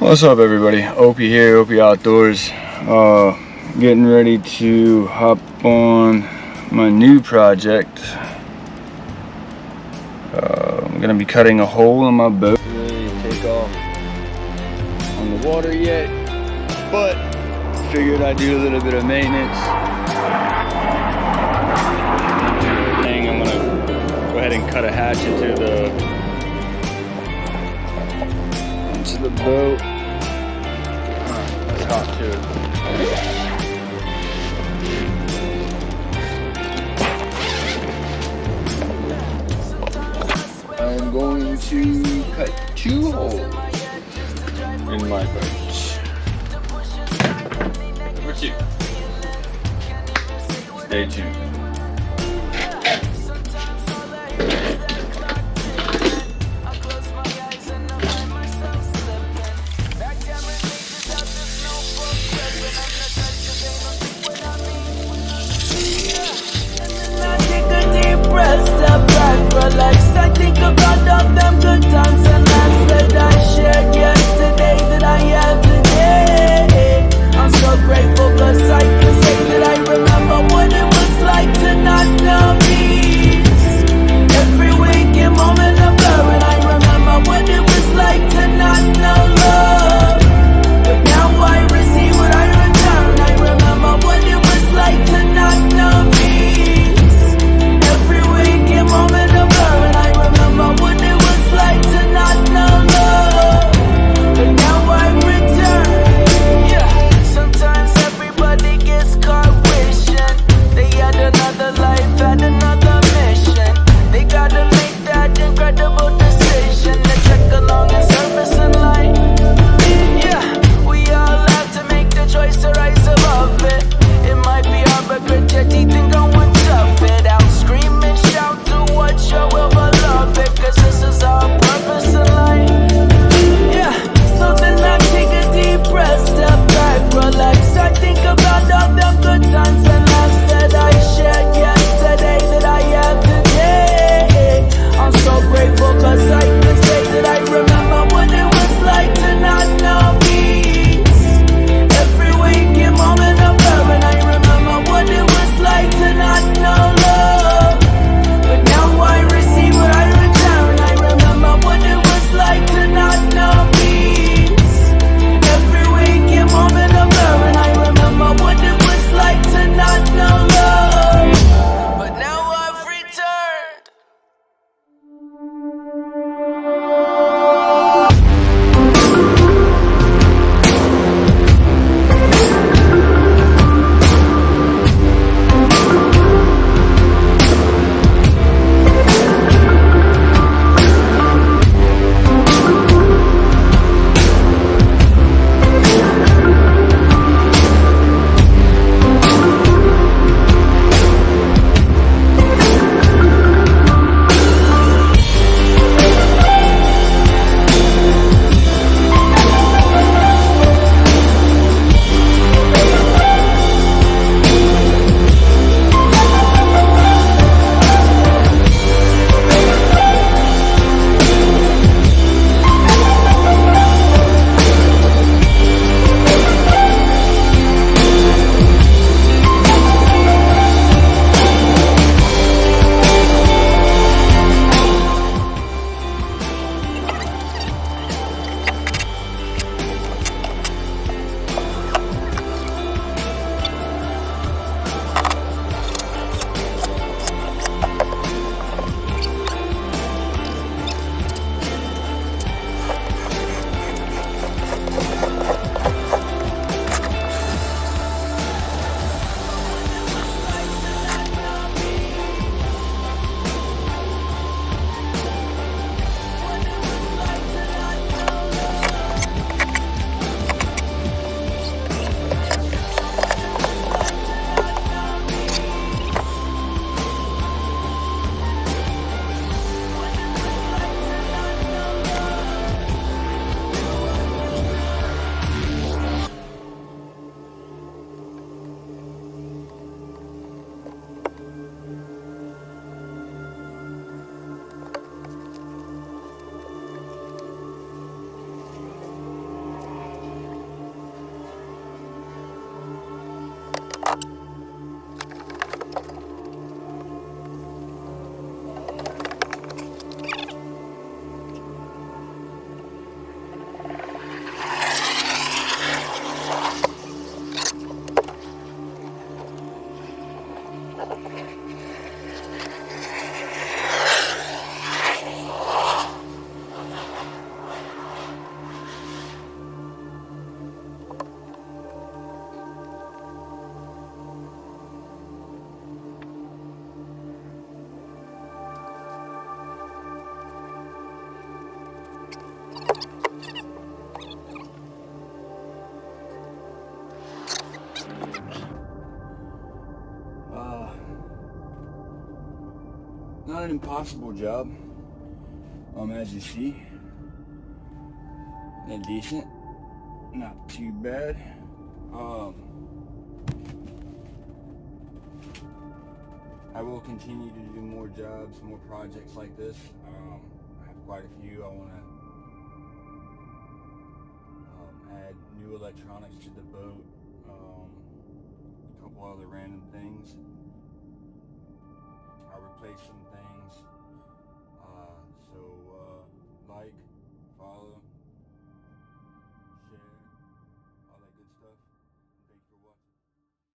What's up, everybody? Opie here, Opie Outdoors. Getting ready to hop on my new project. I'm gonna be cutting a hole in my boat. Really take off on the water yet, but figured I'd do a little bit of maintenance. I'm gonna go ahead and cut a hatch into the boat. It's hot too. I'm going to cut 2 holes in my boat. Number 2. Stay tuned. I think about all them good times and laughs that I shared yesterday that I have today. I'm so grateful cause I can say that I remember what it was like an impossible job. As you see, they're decent, not too bad. I will continue to do more jobs, more projects like this. I have quite a few. I want to add new electronics to the boat, a couple other random things. I'll replace some things.